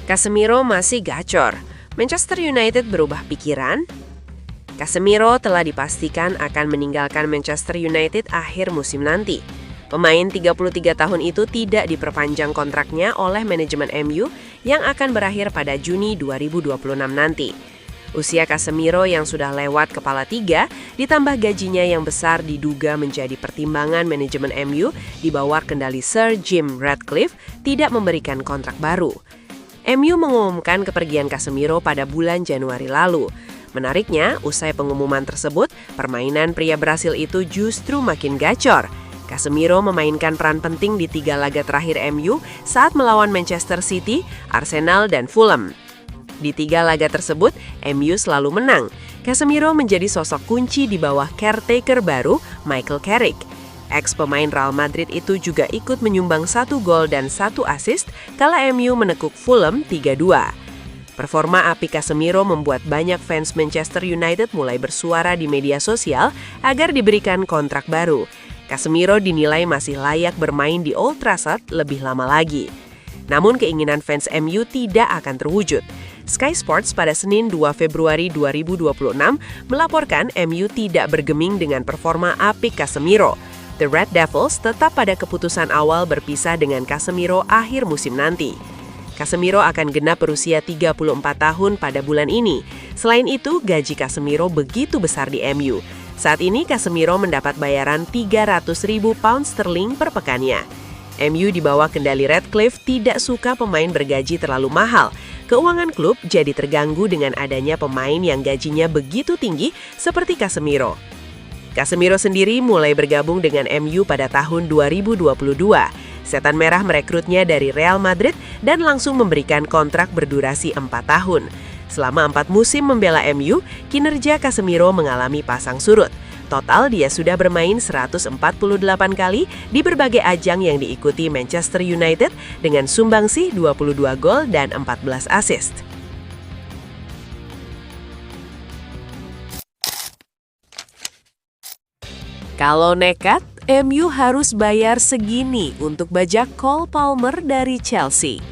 Casemiro masih gacor. Manchester United berubah pikiran? Casemiro telah dipastikan akan meninggalkan Manchester United akhir musim nanti. Pemain 33 tahun itu tidak diperpanjang kontraknya oleh manajemen MU yang akan berakhir pada Juni 2026 nanti. Usia Casemiro yang sudah lewat kepala 3 ditambah gajinya yang besar diduga menjadi pertimbangan manajemen MU di bawah kendali Sir Jim Ratcliffe tidak memberikan kontrak baru. MU mengumumkan kepergian Casemiro pada bulan Januari lalu. Menariknya, usai pengumuman tersebut, permainan pria Brasil itu justru makin gacor. Casemiro memainkan peran penting di 3 laga terakhir MU saat melawan Manchester City, Arsenal, dan Fulham. Di 3 laga tersebut, MU selalu menang. Casemiro menjadi sosok kunci di bawah caretaker baru, Michael Carrick. Ex-pemain Real Madrid itu juga ikut menyumbang 1 gol dan 1 assist kala MU menekuk Fulham 3-2. Performa api Casemiro membuat banyak fans Manchester United mulai bersuara di media sosial agar diberikan kontrak baru. Casemiro dinilai masih layak bermain di Old Trafford lebih lama lagi. Namun keinginan fans MU tidak akan terwujud. Sky Sports pada Senin 2 Februari 2026 melaporkan MU tidak bergeming dengan performa apik Casemiro. The Red Devils tetap pada keputusan awal berpisah dengan Casemiro akhir musim nanti. Casemiro akan genap berusia 34 tahun pada bulan ini. Selain itu, gaji Casemiro begitu besar di MU. Saat ini Casemiro mendapat bayaran 300.000 pound sterling per pekannya. MU di bawah kendali Ratcliffe tidak suka pemain bergaji terlalu mahal. Keuangan klub jadi terganggu dengan adanya pemain yang gajinya begitu tinggi seperti Casemiro. Casemiro sendiri mulai bergabung dengan MU pada tahun 2022. Setan Merah merekrutnya dari Real Madrid dan langsung memberikan kontrak berdurasi 4 tahun. Selama 4 musim membela MU, kinerja Casemiro mengalami pasang surut. Total dia sudah bermain 148 kali di berbagai ajang yang diikuti Manchester United dengan sumbangsih 22 gol dan 14 assist. Kalau nekat, MU harus bayar segini untuk bajak Cole Palmer dari Chelsea.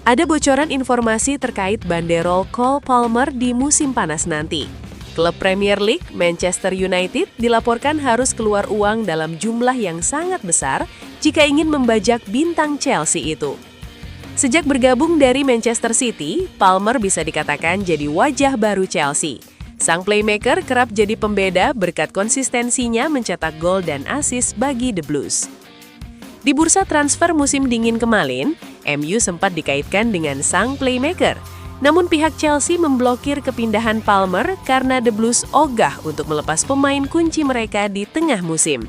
Ada bocoran informasi terkait banderol Cole Palmer di musim panas nanti. Klub Premier League Manchester United dilaporkan harus keluar uang dalam jumlah yang sangat besar jika ingin membajak bintang Chelsea itu. Sejak bergabung dari Manchester City, Palmer bisa dikatakan jadi wajah baru Chelsea. Sang playmaker kerap jadi pembeda berkat konsistensinya mencetak gol dan assist bagi The Blues. Di bursa transfer musim dingin kemarin, MU sempat dikaitkan dengan sang playmaker. Namun pihak Chelsea memblokir kepindahan Palmer karena The Blues ogah untuk melepas pemain kunci mereka di tengah musim.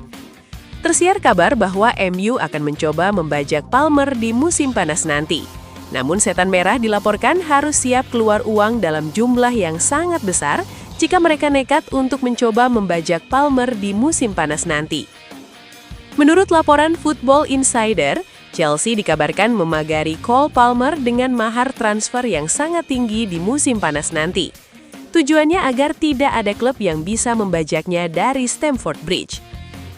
Tersiar kabar bahwa MU akan mencoba membajak Palmer di musim panas nanti. Namun Setan Merah dilaporkan harus siap keluar uang dalam jumlah yang sangat besar jika mereka nekat untuk mencoba membajak Palmer di musim panas nanti. Menurut laporan Football Insider, Chelsea dikabarkan memagari Cole Palmer dengan mahar transfer yang sangat tinggi di musim panas nanti. Tujuannya agar tidak ada klub yang bisa membajaknya dari Stamford Bridge.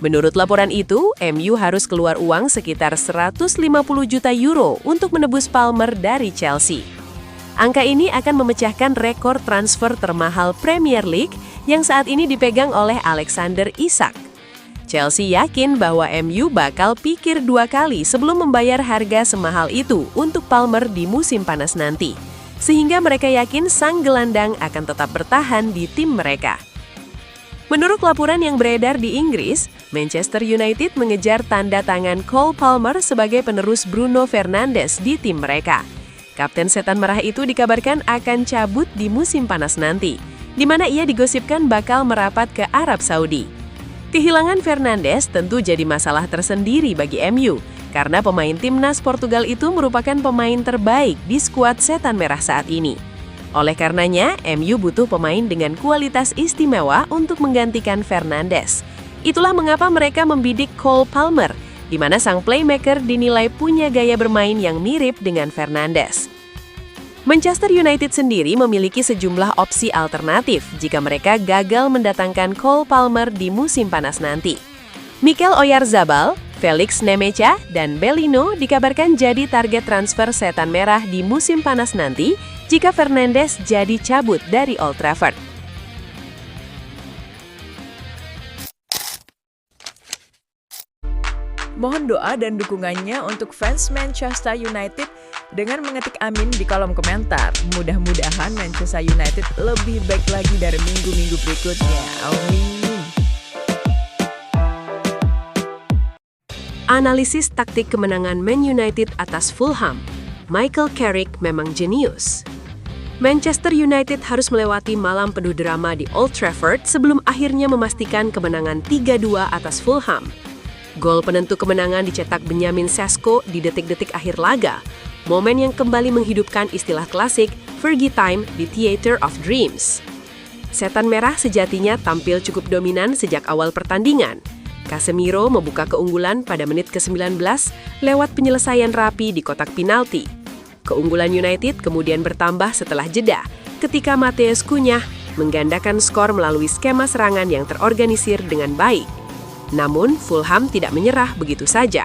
Menurut laporan itu, MU harus keluar uang sekitar 150 juta euro untuk menebus Palmer dari Chelsea. Angka ini akan memecahkan rekor transfer termahal Premier League yang saat ini dipegang oleh Alexander Isak. Chelsea yakin bahwa MU bakal pikir 2 kali sebelum membayar harga semahal itu untuk Palmer di musim panas nanti. Sehingga mereka yakin sang gelandang akan tetap bertahan di tim mereka. Menurut laporan yang beredar di Inggris, Manchester United mengejar tanda tangan Cole Palmer sebagai penerus Bruno Fernandes di tim mereka. Kapten Setan Merah itu dikabarkan akan cabut di musim panas nanti, di mana ia digosipkan bakal merapat ke Arab Saudi. Kehilangan Fernandes tentu jadi masalah tersendiri bagi MU, karena pemain timnas Portugal itu merupakan pemain terbaik di skuad Setan Merah saat ini. Oleh karenanya, MU butuh pemain dengan kualitas istimewa untuk menggantikan Fernandes. Itulah mengapa mereka membidik Cole Palmer, di mana sang playmaker dinilai punya gaya bermain yang mirip dengan Fernandes. Manchester United sendiri memiliki sejumlah opsi alternatif jika mereka gagal mendatangkan Cole Palmer di musim panas nanti. Mikel Oyarzabal, Felix Nemecha dan Bellino dikabarkan jadi target transfer setan merah di musim panas nanti jika Fernandes jadi cabut dari Old Trafford. Mohon doa dan dukungannya untuk fans Manchester United dengan mengetik amin di kolom komentar. Mudah-mudahan Manchester United lebih baik lagi dari minggu-minggu berikutnya. Amin. Analisis taktik kemenangan Man United atas Fulham. Michael Carrick memang jenius. Manchester United harus melewati malam penuh drama di Old Trafford sebelum akhirnya memastikan kemenangan 3-2 atas Fulham. Gol penentu kemenangan dicetak Benjamin Sesko di detik-detik akhir laga, momen yang kembali menghidupkan istilah klasik Fergie Time di Theatre of Dreams. Setan merah sejatinya tampil cukup dominan sejak awal pertandingan. Casemiro membuka keunggulan pada menit ke-19 lewat penyelesaian rapi di kotak penalti. Keunggulan United kemudian bertambah setelah jeda ketika Matheus Cunha menggandakan skor melalui skema serangan yang terorganisir dengan baik. Namun, Fulham tidak menyerah begitu saja.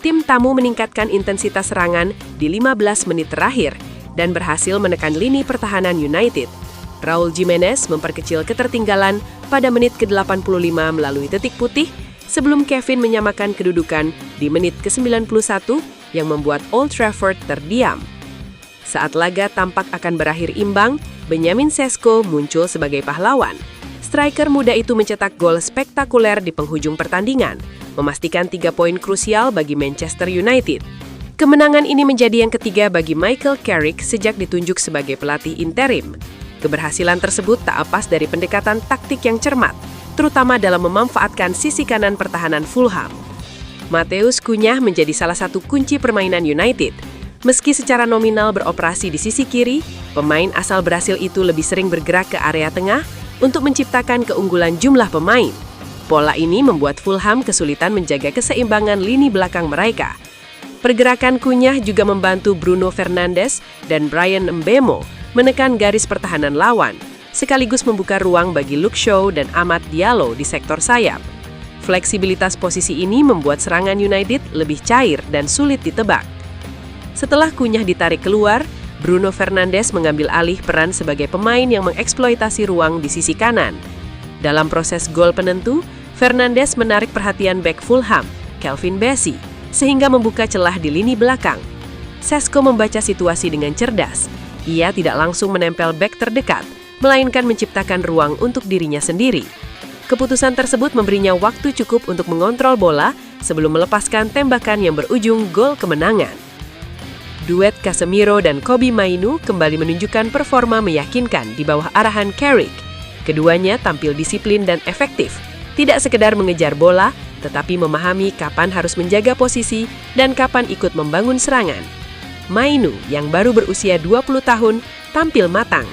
Tim tamu meningkatkan intensitas serangan di 15 menit terakhir dan berhasil menekan lini pertahanan United. Raul Jimenez memperkecil ketertinggalan pada menit ke-85 melalui detik putih sebelum Kevin menyamakan kedudukan di menit ke-91 yang membuat Old Trafford terdiam. Saat laga tampak akan berakhir imbang, Benjamin Sesko muncul sebagai pahlawan. Striker muda itu mencetak gol spektakuler di penghujung pertandingan, memastikan 3 poin krusial bagi Manchester United. Kemenangan ini menjadi yang ketiga bagi Michael Carrick sejak ditunjuk sebagai pelatih interim. Keberhasilan tersebut tak lepas dari pendekatan taktik yang cermat, terutama dalam memanfaatkan sisi kanan pertahanan Fulham. Matheus Cunha menjadi salah satu kunci permainan United. Meski secara nominal beroperasi di sisi kiri, pemain asal Brasil itu lebih sering bergerak ke area tengah untuk menciptakan keunggulan jumlah pemain. Pola ini membuat Fulham kesulitan menjaga keseimbangan lini belakang mereka. Pergerakan Cunha juga membantu Bruno Fernandes dan Bryan Mbeumo menekan garis pertahanan lawan, sekaligus membuka ruang bagi Luke Shaw dan Amad Diallo di sektor sayap. Fleksibilitas posisi ini membuat serangan United lebih cair dan sulit ditebak. Setelah Cunha ditarik keluar, Bruno Fernandes mengambil alih peran sebagai pemain yang mengeksploitasi ruang di sisi kanan. Dalam proses gol penentu, Fernandes menarik perhatian bek Fulham, Calvin Bassey, sehingga membuka celah di lini belakang. Sesko membaca situasi dengan cerdas. Ia tidak langsung menempel bek terdekat, melainkan menciptakan ruang untuk dirinya sendiri. Keputusan tersebut memberinya waktu cukup untuk mengontrol bola sebelum melepaskan tembakan yang berujung gol kemenangan. Duet Casemiro dan Kobbie Mainoo kembali menunjukkan performa meyakinkan di bawah arahan Carrick. Keduanya tampil disiplin dan efektif, tidak sekedar mengejar bola, tetapi memahami kapan harus menjaga posisi dan kapan ikut membangun serangan. Mainoo, yang baru berusia 20 tahun, tampil matang.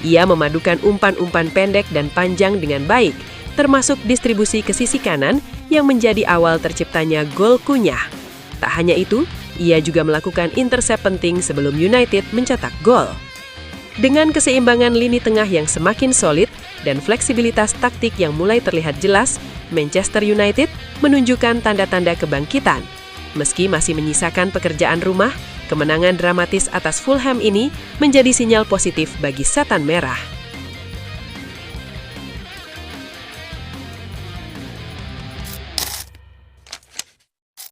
Ia memadukan umpan-umpan pendek dan panjang dengan baik, termasuk distribusi ke sisi kanan yang menjadi awal terciptanya gol Cunha. Tak hanya itu, ia juga melakukan intercept penting sebelum United mencetak gol. Dengan keseimbangan lini tengah yang semakin solid dan fleksibilitas taktik yang mulai terlihat jelas, Manchester United menunjukkan tanda-tanda kebangkitan. Meski masih menyisakan pekerjaan rumah, kemenangan dramatis atas Fulham ini menjadi sinyal positif bagi Setan Merah.